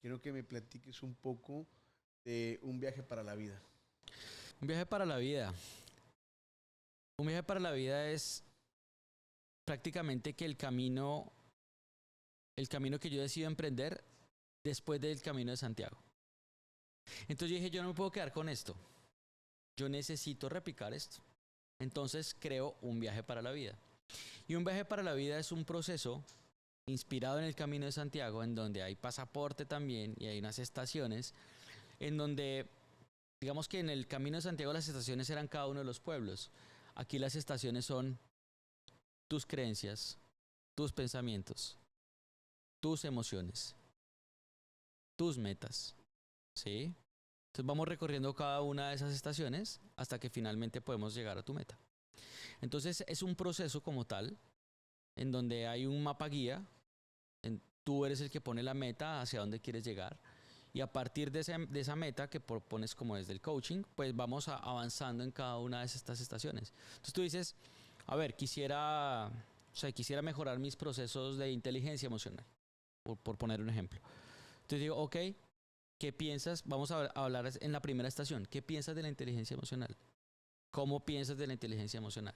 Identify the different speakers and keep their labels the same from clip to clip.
Speaker 1: quiero que me platiques un poco de un viaje para la vida.
Speaker 2: Un viaje para la vida. Un viaje para la vida es prácticamente que el camino que yo decido emprender después del Camino de Santiago. Entonces yo dije, yo no me puedo quedar con esto. Yo necesito replicar esto. Entonces creo un viaje para la vida. Y un viaje para la vida es un proceso inspirado en el Camino de Santiago, en donde hay pasaporte también y hay unas estaciones, en donde, digamos que en el Camino de Santiago las estaciones eran cada uno de los pueblos. Aquí las estaciones son tus creencias, tus pensamientos, tus emociones, tus metas, ¿sí? Entonces vamos recorriendo cada una de esas estaciones hasta que finalmente podemos llegar a tu meta. Entonces es un proceso como tal, en donde hay un mapa guía, tú eres el que pone la meta hacia dónde quieres llegar, y a partir de esa meta que propones como desde el coaching, pues vamos avanzando en cada una de estas estaciones. Entonces tú dices, a ver, quisiera mejorar mis procesos de inteligencia emocional, por poner un ejemplo. Entonces digo, ok, ¿qué piensas? Vamos a hablar en la primera estación. ¿Qué piensas de la inteligencia emocional? ¿Cómo piensas de la inteligencia emocional?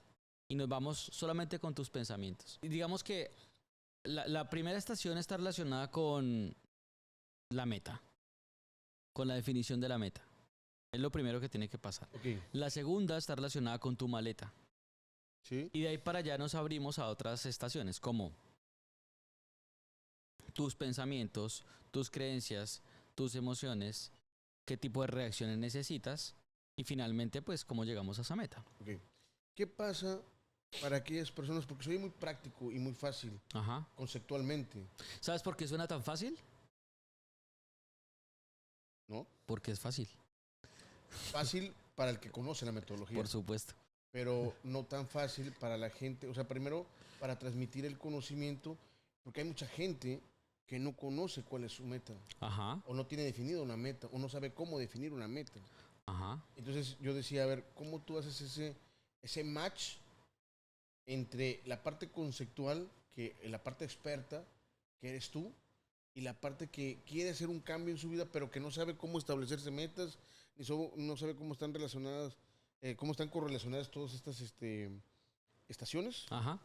Speaker 2: Y nos vamos solamente con tus pensamientos. Y digamos que la primera estación está relacionada con la meta, con la definición de la meta. Es lo primero que tiene que pasar.
Speaker 1: Ok,
Speaker 2: La segunda está relacionada con tu maleta.
Speaker 1: ¿sí?
Speaker 2: Y de ahí para allá nos abrimos a otras estaciones, como tus pensamientos, tus creencias, tus emociones, qué tipo de reacciones necesitas y finalmente pues cómo llegamos a esa meta.
Speaker 1: Ok. ¿Qué pasa para aquellas personas? Porque soy muy práctico y muy fácil,
Speaker 2: Ajá.
Speaker 1: conceptualmente,
Speaker 2: ¿Sabes por qué suena tan fácil?
Speaker 1: ¿no?
Speaker 2: Porque es fácil,
Speaker 1: Fácil para el que conoce la metodología,
Speaker 2: por supuesto.
Speaker 1: pero no tan fácil para la gente. O sea, primero, para transmitir el conocimiento, porque hay mucha gente que no conoce cuál es su meta,
Speaker 2: Ajá,
Speaker 1: o no tiene definida una meta, o no sabe cómo definir una meta.
Speaker 2: ajá.
Speaker 1: Entonces yo decía, a ver, ¿cómo tú haces ese match entre la parte conceptual, que la parte experta, que eres tú, y la parte que quiere hacer un cambio en su vida, pero que no sabe cómo establecerse metas, no sabe cómo están relacionadas, cómo están correlacionadas todas estas estaciones,
Speaker 2: Ajá.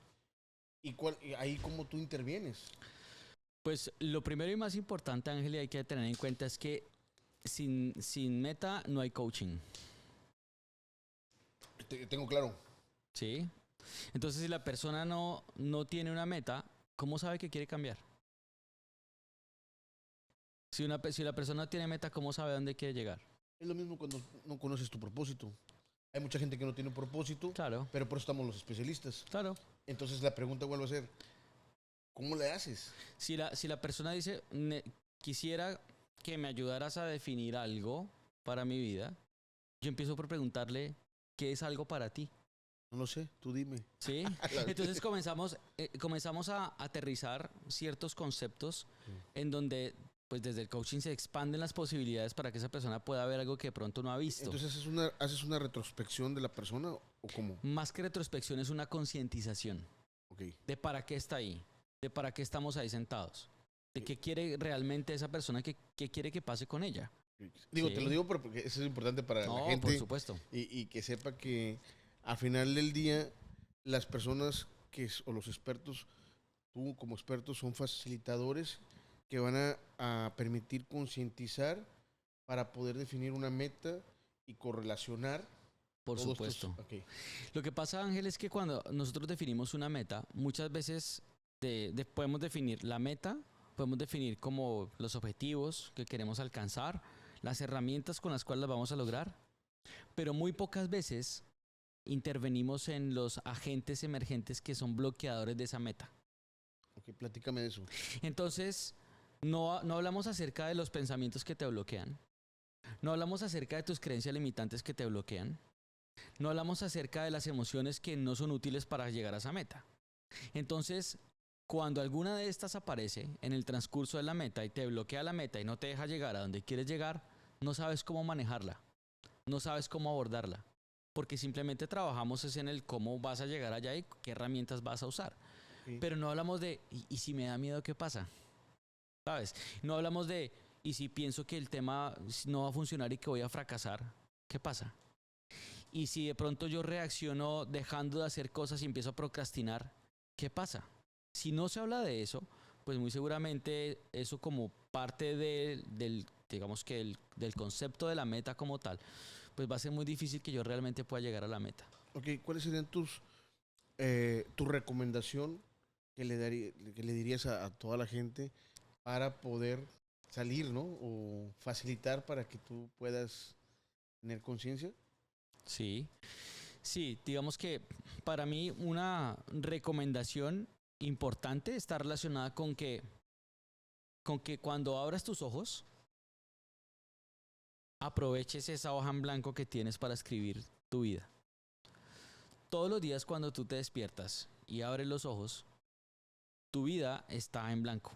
Speaker 1: y ahí cómo tú intervienes.
Speaker 2: Pues lo primero y más importante, Ángel, y hay que tener en cuenta es que sin meta no hay coaching,
Speaker 1: Tengo claro.
Speaker 2: ¿sí? Entonces, si la persona no tiene una meta, ¿cómo sabe que quiere cambiar? Si la persona no tiene meta, ¿cómo sabe a dónde quiere llegar?
Speaker 1: Es lo mismo cuando no conoces tu propósito. Hay mucha gente que no tiene un propósito,
Speaker 2: Claro,
Speaker 1: pero por eso estamos los especialistas.
Speaker 2: claro.
Speaker 1: Entonces la pregunta vuelve a ser, ¿cómo le haces?
Speaker 2: Si la persona dice, quisiera que me ayudaras a definir algo para mi vida, yo empiezo por preguntarle, ¿qué es algo para ti?
Speaker 1: No lo sé, tú dime.
Speaker 2: ¿Sí? Entonces comenzamos a aterrizar ciertos conceptos en donde pues desde el coaching se expanden las posibilidades para que esa persona pueda ver algo que de pronto no ha visto.
Speaker 1: Entonces haces una retrospección de la persona o cómo.
Speaker 2: Más que retrospección es una concientización
Speaker 1: Ok.
Speaker 2: de para qué está ahí, de para qué estamos ahí sentados, de qué quiere realmente esa persona, qué quiere que pase con ella.
Speaker 1: Digo, te lo
Speaker 2: Sí,
Speaker 1: digo porque eso es importante para la
Speaker 2: no, por
Speaker 1: gente
Speaker 2: supuesto.
Speaker 1: y que sepa que al final del día las personas o los expertos, tú como expertos, son facilitadores que van a permitir concientizar para poder definir una meta y correlacionar
Speaker 2: Por
Speaker 1: todos estos.
Speaker 2: supuesto.
Speaker 1: Ok.
Speaker 2: Lo que pasa, Ángel, es que cuando nosotros definimos una meta, muchas veces podemos definir la meta, podemos definir como los objetivos que queremos alcanzar, las herramientas con las cuales las vamos a lograr, pero muy pocas veces intervenimos en los agentes emergentes que son bloqueadores de esa meta.
Speaker 1: Ok, platícame de eso.
Speaker 2: Entonces, no hablamos acerca de los pensamientos que te bloquean, no hablamos acerca de tus creencias limitantes que te bloquean, no hablamos acerca de las emociones que no son útiles para llegar a esa meta. Entonces, cuando alguna de estas aparece en el transcurso de la meta y te bloquea la meta y no te deja llegar a donde quieres llegar, no sabes cómo manejarla, no sabes cómo abordarla, porque simplemente trabajamos es en el cómo vas a llegar allá y qué herramientas vas a usar.
Speaker 1: Ok.
Speaker 2: Pero no hablamos de, ¿y si me da miedo qué pasa? ¿Sabes? No hablamos de, Y si pienso que el tema no va a funcionar y que voy a fracasar, ¿qué pasa? Y si de pronto yo reacciono dejando de hacer cosas y empiezo a procrastinar, ¿qué pasa? Si no se habla de eso, pues muy seguramente eso como parte digamos que del concepto de la meta como tal, pues va a ser muy difícil que yo realmente pueda llegar a la meta.
Speaker 1: Ok, ¿cuáles serían tu recomendación que le dirías a toda la gente para poder salir, ¿no? O facilitar para que tú puedas tener conciencia?
Speaker 2: Sí, sí, digamos que para mí una recomendación importante está relacionada con que cuando abras tus ojos, aproveches esa hoja en blanco que tienes para escribir tu vida. Todos los días cuando tú te despiertas y abres los ojos, tu vida está en blanco.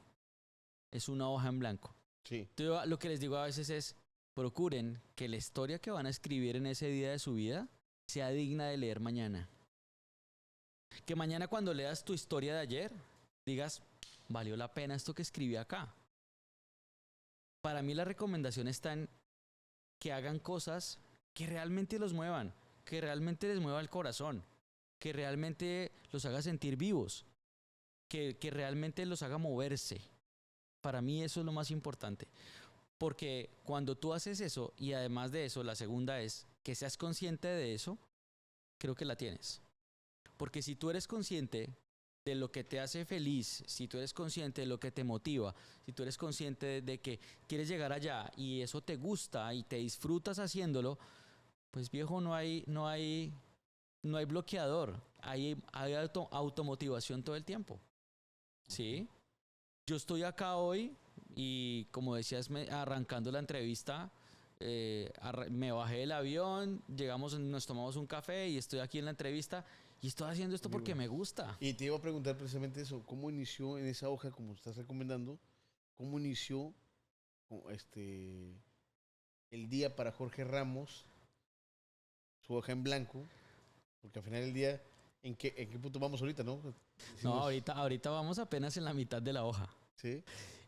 Speaker 2: Es una hoja en blanco.
Speaker 1: Sí.
Speaker 2: Entonces, lo que les digo a veces es, procuren que la historia que van a escribir en ese día de su vida sea digna de leer mañana. Que mañana cuando leas tu historia de ayer, digas, valió la pena esto que escribí acá. Para mí la recomendación está en que hagan cosas que realmente los muevan, que realmente les mueva el corazón, que realmente los haga sentir vivos, que realmente los haga moverse. Para mí eso es lo más importante. Porque cuando tú haces eso, y además de eso, la segunda es que seas consciente de eso, creo que la tienes. Porque si tú eres consciente de lo que te hace feliz, si tú eres consciente de lo que te motiva, si tú eres consciente de que quieres llegar allá y eso te gusta y te disfrutas haciéndolo, pues viejo, no hay bloqueador, hay automotivación todo el tiempo. ¿Sí? Yo estoy acá hoy y como decías arrancando la entrevista, me bajé del avión, llegamos, nos tomamos un café y estoy aquí en la entrevista y estoy haciendo esto porque me gusta.
Speaker 1: Y te iba a preguntar precisamente eso, ¿cómo inició en esa hoja, como estás recomendando, cómo inició el día para Jorge Ramos, su hoja en blanco? Porque al final del día, en qué punto vamos ahorita, no?
Speaker 2: No,
Speaker 1: Decimos,
Speaker 2: ahorita vamos apenas en la mitad de la hoja.
Speaker 1: sí,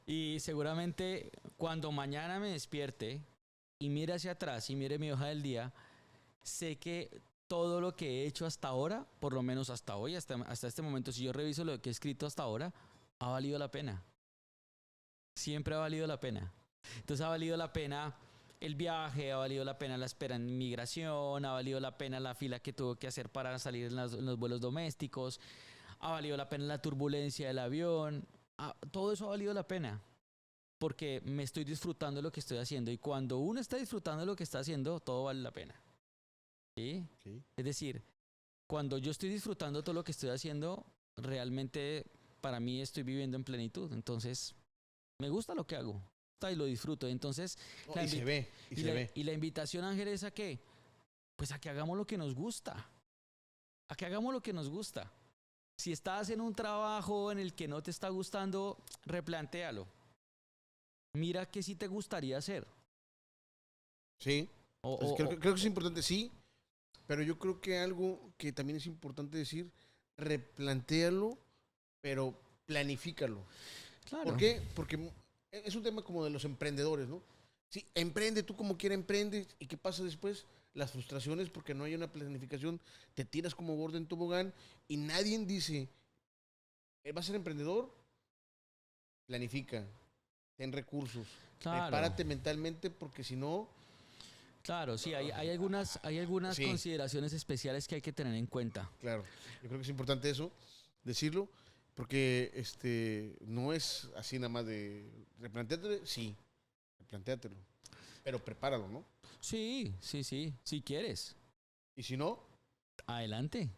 Speaker 2: Y seguramente cuando mañana me despierte y mire hacia atrás y mire mi hoja del día, sé que todo lo que he hecho hasta ahora, por lo menos hasta hoy, hasta este momento, si yo reviso lo que he escrito hasta ahora, ha valido la pena. Siempre ha valido la pena. Entonces ha valido la pena el viaje, ha valido la pena la espera en migración, ha valido la pena la fila que tuve que hacer para salir en los vuelos domésticos, ha valido la pena la turbulencia del avión, todo eso ha valido la pena. Porque me estoy disfrutando de lo que estoy haciendo. Y cuando uno está disfrutando de lo que está haciendo, todo vale la pena. ¿Sí?
Speaker 1: sí.
Speaker 2: Es decir, cuando yo estoy disfrutando todo lo que estoy haciendo, realmente para mí estoy viviendo en plenitud. Entonces, me gusta lo que hago y lo disfruto. Entonces,
Speaker 1: No, y se ve, y se ve.
Speaker 2: y la invitación, Ángel, es a que, pues a que hagamos lo que nos gusta. A que hagamos lo que nos gusta. Si estás en un trabajo en el que no te está gustando, replantéalo. Mira qué sí te gustaría hacer.
Speaker 1: Sí,
Speaker 2: O,
Speaker 1: pues
Speaker 2: o-
Speaker 1: creo que es importante, sí, pero yo creo que algo que también es importante decir, replantéalo, pero planifícalo. ¿Por
Speaker 2: claro,
Speaker 1: qué? Porque es un tema como de los emprendedores, ¿no? Sí, emprende tú como quiera, emprende. ¿Y qué pasa después? Las frustraciones porque no hay una planificación, te tiras como gordo en tobogán y nadie dice, ¿vas a ser emprendedor? Planifica, ten recursos,
Speaker 2: claro,
Speaker 1: prepárate mentalmente porque si no,
Speaker 2: claro, sí, hay algunas
Speaker 1: sí,
Speaker 2: consideraciones especiales que hay que tener en cuenta.
Speaker 1: claro. Yo creo que es importante eso, decirlo, porque no es así nada más de replantéatelo, sí, replantéatelo, pero prepáralo, ¿no?
Speaker 2: Sí, sí, sí, si quieres,
Speaker 1: Y si no,
Speaker 2: adelante.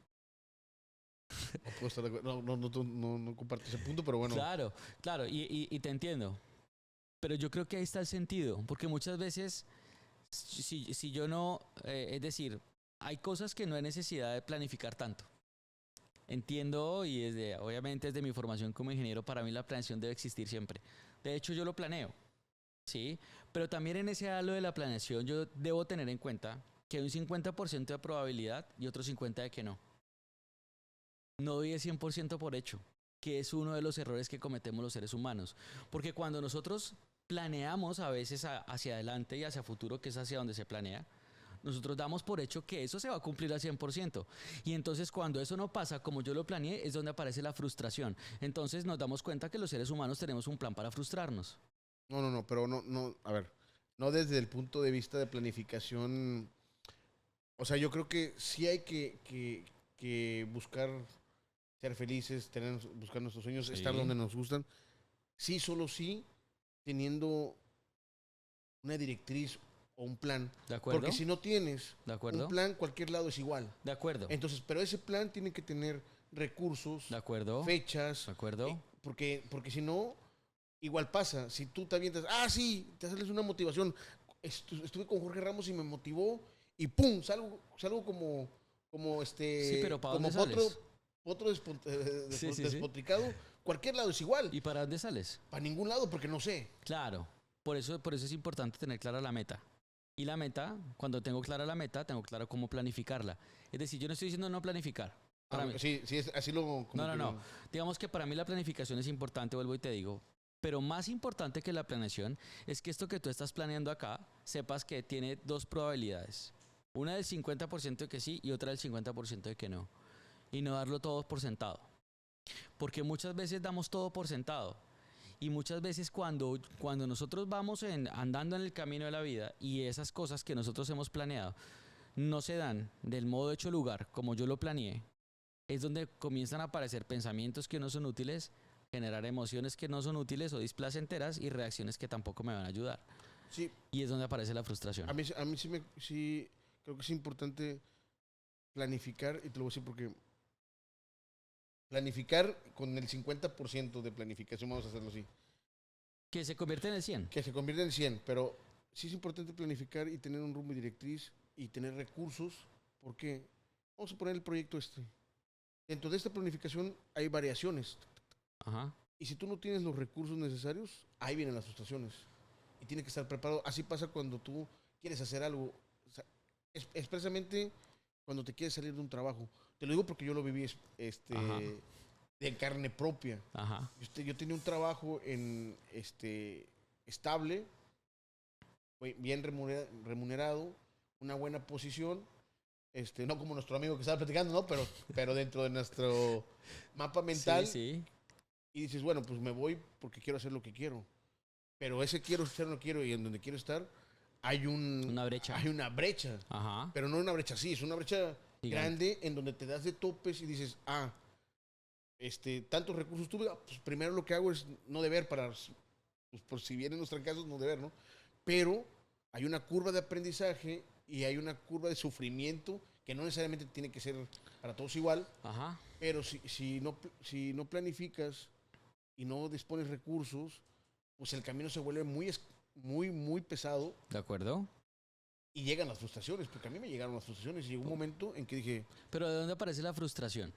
Speaker 1: no puedo estar de acuerdo. No comparto ese punto, pero bueno.
Speaker 2: Claro, claro, y te entiendo. Pero yo creo que ahí está el sentido, porque muchas veces, si yo no, es decir, hay cosas que no hay necesidad de planificar tanto. Entiendo y obviamente desde mi formación como ingeniero, para mí la planeación debe existir siempre. De hecho, yo lo planeo, ¿sí? Pero también en ese halo de la planeación yo debo tener en cuenta que hay un 50% de probabilidad y otro 50% de que no. No doy el 100% por hecho, que es uno de los errores que cometemos los seres humanos. Porque cuando nosotros planeamos a veces hacia adelante y hacia futuro, que es hacia donde se planea, nosotros damos por hecho que eso se va a cumplir al 100%. Y entonces cuando eso no pasa como yo lo planeé, es donde aparece la frustración. Entonces nos damos cuenta que los seres humanos tenemos un plan para frustrarnos.
Speaker 1: No, pero no, a ver, no desde el punto de vista de planificación. O sea, yo creo que sí hay que buscar ser felices, buscar nuestros sueños, estar
Speaker 2: Sí.
Speaker 1: donde nos gustan. Sí, solo sí, teniendo una directriz o un plan.
Speaker 2: ¿De acuerdo?
Speaker 1: Porque si no tienes
Speaker 2: ¿De acuerdo?
Speaker 1: un plan, cualquier lado es igual.
Speaker 2: De acuerdo.
Speaker 1: Entonces, pero ese plan tiene que tener recursos,
Speaker 2: ¿De acuerdo?
Speaker 1: fechas,
Speaker 2: ¿De acuerdo?
Speaker 1: porque si no, igual pasa. Si tú te avientas, sí, te sales una motivación. Estuve con Jorge Ramos y me motivó y ¡pum! Salgo como
Speaker 2: Sí, pero ¿para
Speaker 1: como
Speaker 2: dónde sales?
Speaker 1: otro
Speaker 2: Sí.
Speaker 1: despotricado. Cualquier lado es igual.
Speaker 2: ¿Y para dónde sales?
Speaker 1: Para ningún lado, porque no sé.
Speaker 2: Claro. Por eso es importante tener clara la meta. Y la meta, cuando tengo clara la meta, tengo claro cómo planificarla. Es decir, yo no estoy diciendo no planificar. Para mí,
Speaker 1: Sí, así lo. como que
Speaker 2: no. Digamos que para mí la planificación es importante, vuelvo y te digo. Pero más importante que la planeación es que esto que tú estás planeando acá, sepas que tiene dos probabilidades. Una del 50% de que sí y otra del 50% de que no. Y no darlo todo por sentado. Porque muchas veces damos todo por sentado. Y muchas veces cuando nosotros vamos andando en el camino de la vida y esas cosas que nosotros hemos planeado no se dan del modo hecho lugar como yo lo planeé, es donde comienzan a aparecer pensamientos que no son útiles, generar emociones que no son útiles o displacenteras y reacciones que tampoco me van a ayudar.
Speaker 1: Sí,
Speaker 2: Y es donde aparece la frustración.
Speaker 1: a mí sí creo que es importante planificar, y te lo voy a decir porque planificar con el 50% de planificación, vamos a hacerlo así,
Speaker 2: Que se convierte en el 100.
Speaker 1: que se convierte en 100, pero sí es importante planificar y tener un rumbo y directriz y tener recursos, porque vamos a poner el proyecto este. Dentro de esta planificación hay variaciones,
Speaker 2: Ajá.
Speaker 1: y si tú no tienes los recursos necesarios, ahí vienen las frustraciones. Y tienes que estar preparado. Así pasa cuando tú quieres hacer algo. O sea, expresamente cuando te quieres salir de un trabajo. Te lo digo porque yo lo viví
Speaker 2: Ajá.
Speaker 1: de carne propia.
Speaker 2: Ajá.
Speaker 1: Yo tenía un trabajo estable, bien remunerado, una buena posición. No como nuestro amigo que estaba platicando, ¿no? Pero dentro de nuestro mapa mental.
Speaker 2: Sí.
Speaker 1: Y dices, bueno, pues me voy porque quiero hacer lo que quiero. Pero ese quiero hacer lo que quiero y en donde quiero estar,
Speaker 2: Una brecha.
Speaker 1: Hay una brecha.
Speaker 2: Ajá.
Speaker 1: Pero no una brecha así, es una brecha grande en donde te das de topes y dices, tantos recursos tuve, pues primero lo que hago es no deber para, pues por si vienen los trancazos, no deber, ¿no? Pero hay una curva de aprendizaje y hay una curva de sufrimiento que no necesariamente tiene que ser para todos igual.
Speaker 2: Ajá.
Speaker 1: Pero si no planificas y no dispones recursos, pues el camino se vuelve muy pesado.
Speaker 2: ¿De acuerdo?
Speaker 1: Y llegan las frustraciones, porque a mí me llegaron las frustraciones y llegó un momento en que dije,
Speaker 2: Pero ¿de dónde aparece la frustración?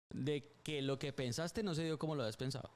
Speaker 2: De que lo que pensaste no se dio como lo habías pensado.